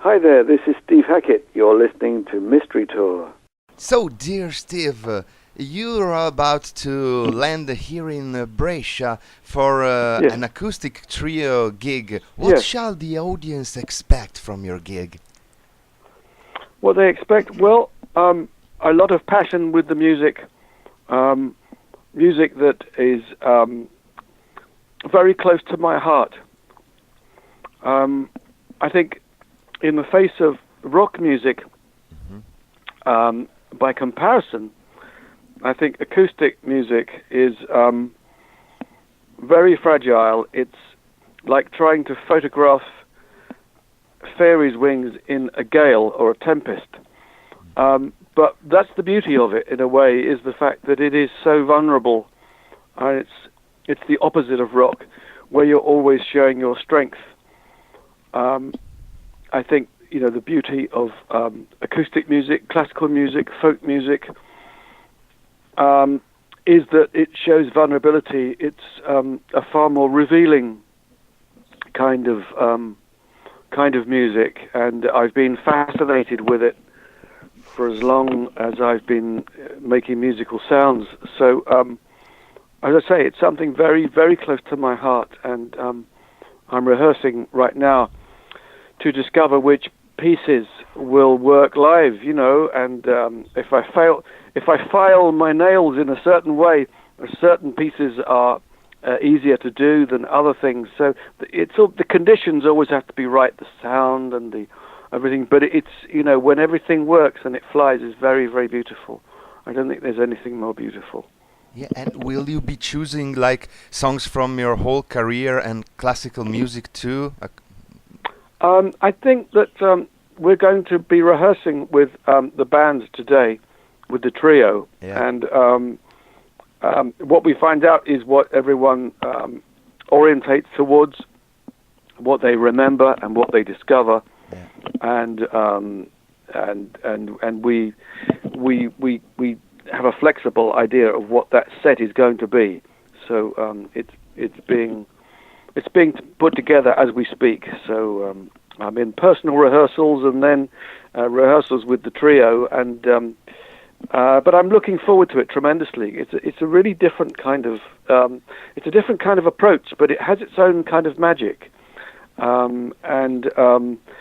Hi there, this is Steve Hackett. You're listening to Mystery Tour. So, dear Steve, you're about to land here in Brescia for Yes. an acoustic trio gig. What Yes. shall the audience expect from your gig? What they expect? Well, a lot of passion with the music. Music that is very close to my heart. I think in the face of rock music, by comparison, I think acoustic music is very fragile. It's like trying to photograph fairies' wings in a gale or a tempest. But that's the beauty of it, in a way, is the fact that it is so vulnerable. And it's the opposite of rock, where you're always showing your strength. I think, the beauty of acoustic music, classical music, folk music, is that it shows vulnerability. It's a far more revealing kind of music, and I've been fascinated with it for as long as I've been making musical sounds. So, as I say, it's something very, very close to my heart, and I'm rehearsing right now to discover which pieces will work live, and if I file my nails in a certain way, certain pieces are easier to do than other things. So the conditions always have to be right, the sound and everything. But it's when everything works and it flies, is very, very beautiful. I don't think there's anything more beautiful. Yeah, and will you be choosing like songs from your whole career and classical music too? I think that we're going to be rehearsing with the band today, with the trio, and what we find out is what everyone orientates towards, what they remember and what they discover, and we have a flexible idea of what that set is going to be. So it's being put together as we speak. So I'm in personal rehearsals and then rehearsals with the trio, and but I'm looking forward to it tremendously. It's a really different kind of approach, but it has its own kind of magic, and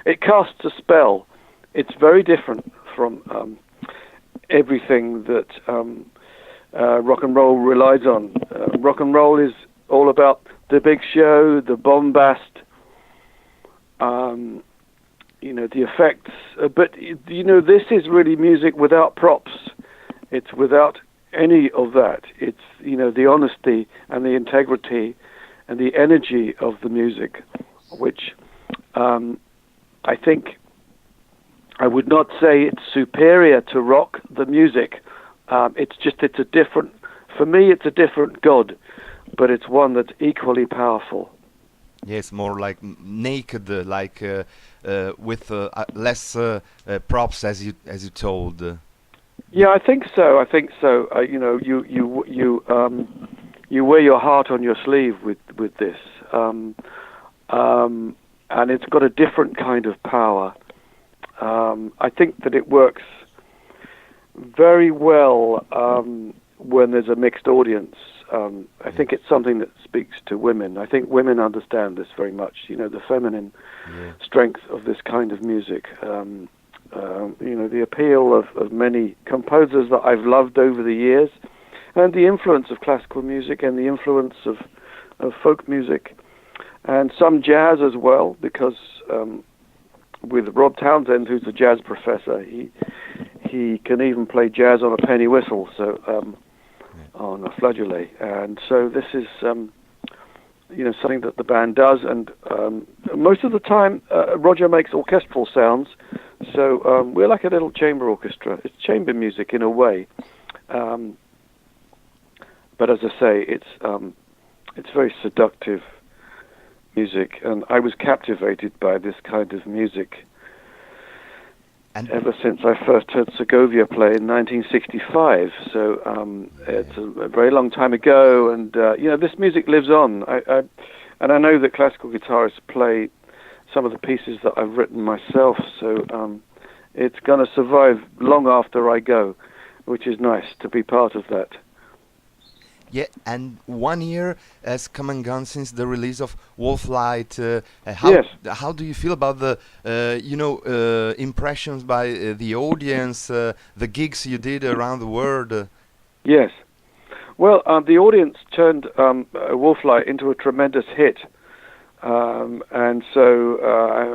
it casts a spell. It's very different from everything that rock and roll relies on. Rock and roll is all about the big show, the bombast, the effects. But this is really music without props. It's without any of that. It's the honesty and the integrity and the energy of the music, which I think I would not say it's superior to rock, the music. It's a different. For me, it's a different god. But it's one that's equally powerful. Yes, more like naked, like with less props, as you told. Yeah, I think so. You wear your heart on your sleeve with this, and it's got a different kind of power. I think that it works very well when there's a mixed audience. I think it's something that speaks to women. I think women understand this very much, the feminine strength of this kind of music. The appeal of many composers that I've loved over the years, and the influence of classical music and the influence of folk music, and some jazz as well, because with Rob Townsend, who's a jazz professor, he can even play jazz on a penny whistle. So on a flageolet, and so this is something that the band does, and most of the time Roger makes orchestral sounds, so we're like a little chamber orchestra. It's chamber music in a way, but as I say, it's very seductive music, and I was captivated by this kind of music ever since I first heard Segovia play in 1965. So it's a very long time ago, and this music lives on. I know that classical guitarists play some of the pieces that I've written myself. So it's going to survive long after I go, which is nice to be part of that. Yeah, and 1 year has come and gone since the release of Wolflight. Yes. How do you feel about the impressions by the audience, the gigs you did around the world? Yes. Well, the audience turned Wolflight into a tremendous hit, and so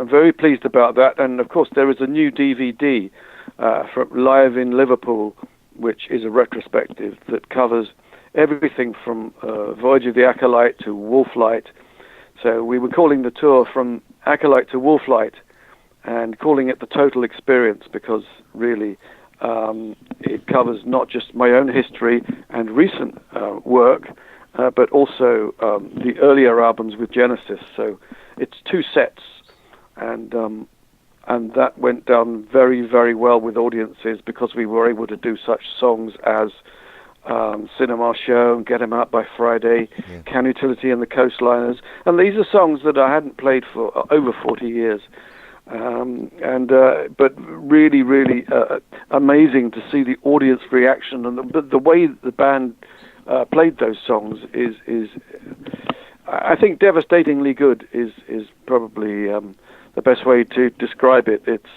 I'm very pleased about that. And of course, there is a new DVD from Live in Liverpool, which is a retrospective that covers everything from Voyage of the Acolyte to Wolflight. So we were calling the tour from Acolyte to Wolflight and calling it the total experience because really it covers not just my own history and recent work, but also the earlier albums with Genesis. So it's 2 sets, and that went down very, very well with audiences because we were able to do such songs as Cinema Show and Get 'Em Out by Friday, Yeah. Can Utility and the Coastliners. And these are songs that I hadn't played for over 40 years. But really, really amazing to see the audience reaction. And the way the band played those songs is I think, devastatingly good is probably the best way to describe it. It's,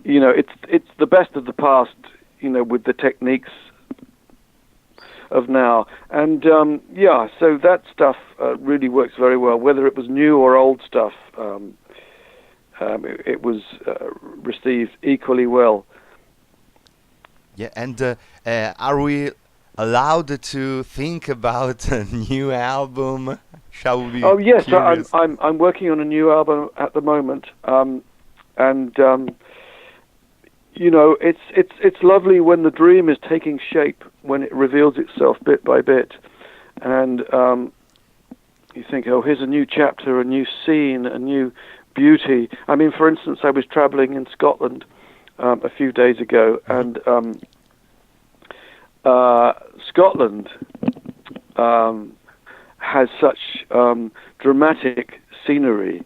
it's the best of the past, with the techniques of now, and so that stuff really works very well. Whether it was new or old stuff, it was received equally well. Yeah, and are we allowed to think about a new album? Shall we? Oh yes, curious? I'm working on a new album at the moment, it's lovely when the dream is taking shape, when it reveals itself bit by bit, and you think, oh, here's a new chapter, a new scene, a new beauty. I mean, for instance, I was traveling in Scotland a few days ago, and Scotland has such dramatic scenery.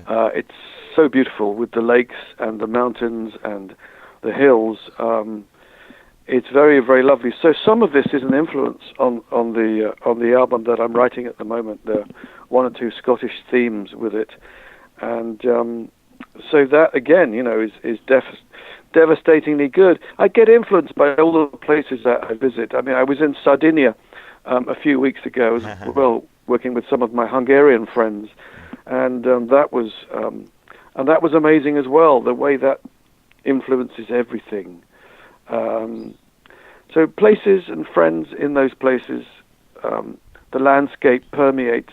Yeah. It's so beautiful with the lakes and the mountains and the hills. It's very, very lovely. So some of this is an influence on the album that I'm writing at the moment. There are 1 or 2 Scottish themes with it, and so that again, is devastatingly good. I get influenced by all the places that I visit. I mean, I was in Sardinia a few weeks ago as well, working with some of my Hungarian friends, and that was amazing as well. The way that influences everything. So places and friends in those places, the landscape permeates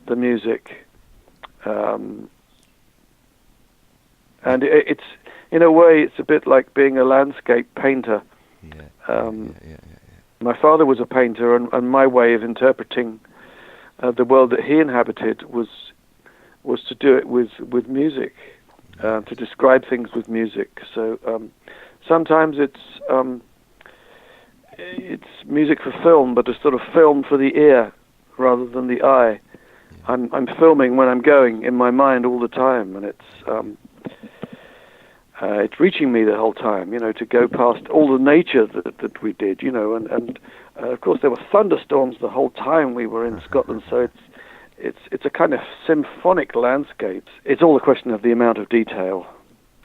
the music, and it's in a way it's a bit like being a landscape painter. Yeah. My father was a painter, and my way of interpreting the world that he inhabited was to do it with music. To describe things with music. So sometimes it's music for film, but a sort of film for the ear rather than the eye. Yeah. I'm filming when I'm going in my mind all the time, and it's reaching me the whole time. To go past all the nature that we did. And of course there were thunderstorms the whole time we were in Scotland. So it's a kind of symphonic landscape. It's all a question of the amount of detail.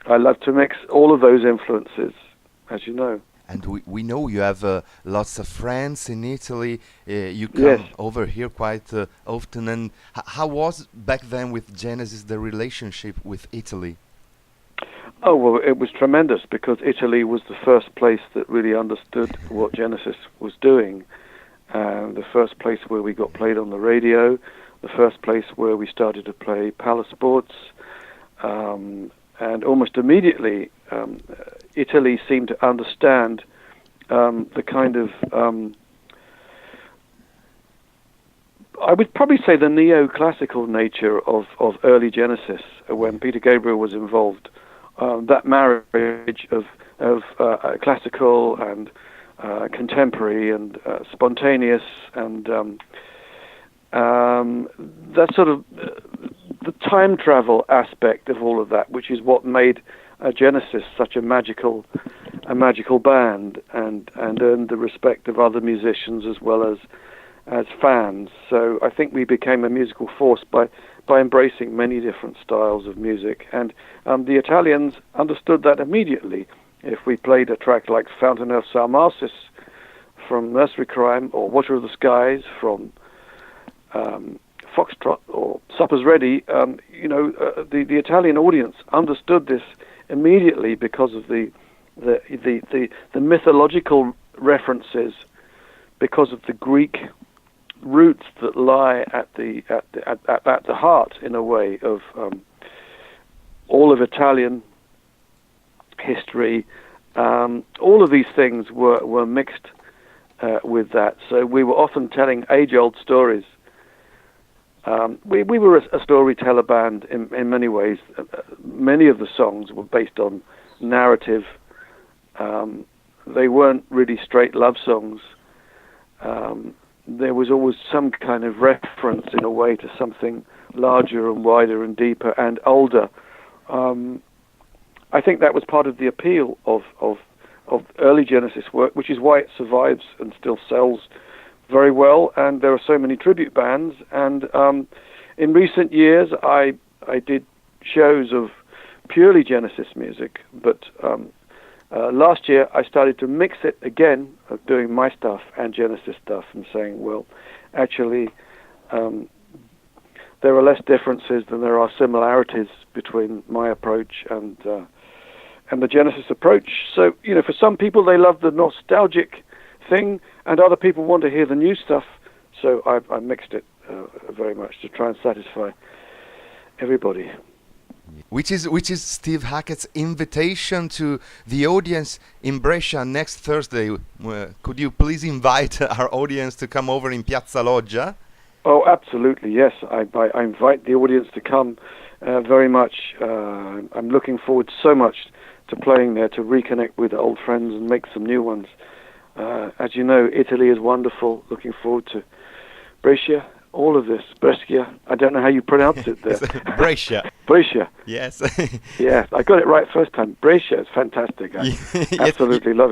I love to mix all of those influences, as you know. And we know you have lots of friends in Italy. You come Yes. over here quite often. And how was back then with Genesis the relationship with Italy? Oh, well, it was tremendous because Italy was the first place that really understood what Genesis was doing. The first place where we got played on the radio. The first place where we started to play Palace Sports, and almost immediately Italy seemed to understand the kind of, I would probably say the neoclassical nature of early Genesis when Peter Gabriel was involved. That marriage of classical and contemporary and spontaneous and that sort of the time travel aspect of all of that, which is what made Genesis such a magical band, and earned the respect of other musicians as well as fans. So I think we became a musical force by embracing many different styles of music, and the Italians understood that immediately. If we played a track like Fountain of Salmacis from Nursery Crime, or Water of the Skies from Foxtrot, or Supper's Ready, the Italian audience understood this immediately because of the mythological references, because of the Greek roots that lie at the heart, in a way, of all of Italian history. All of these things were mixed with that. So we were often telling age-old stories. We were a storyteller band in many ways. Many of the songs were based on narrative. They weren't really straight love songs. There was always some kind of reference, in a way, to something larger and wider and deeper and older. I think that was part of the appeal of early Genesis work, which is why it survives and still sells very well. And there are so many tribute bands. And in recent years, I did shows of purely Genesis music, but last year I started to mix it again, of doing my stuff and Genesis stuff, and saying, well, actually, there are less differences than there are similarities between my approach and the Genesis approach. So, for some people, they love the nostalgic thing, and other people want to hear the new stuff. So I mixed it very much to try and satisfy everybody. Which is Steve Hackett's invitation to the audience in Brescia next Thursday? Could you please invite our audience to come over in Piazza Loggia? Oh, absolutely, yes. I invite the audience to come very much. I'm looking forward so much to playing there, to reconnect with old friends and make some new ones. As you know, Italy is wonderful. Looking forward to Brescia. All of this, Brescia. I don't know how you pronounce it there. Brescia. Brescia. Yes. Yeah, I got it right first time. Brescia is fantastic. I absolutely love it.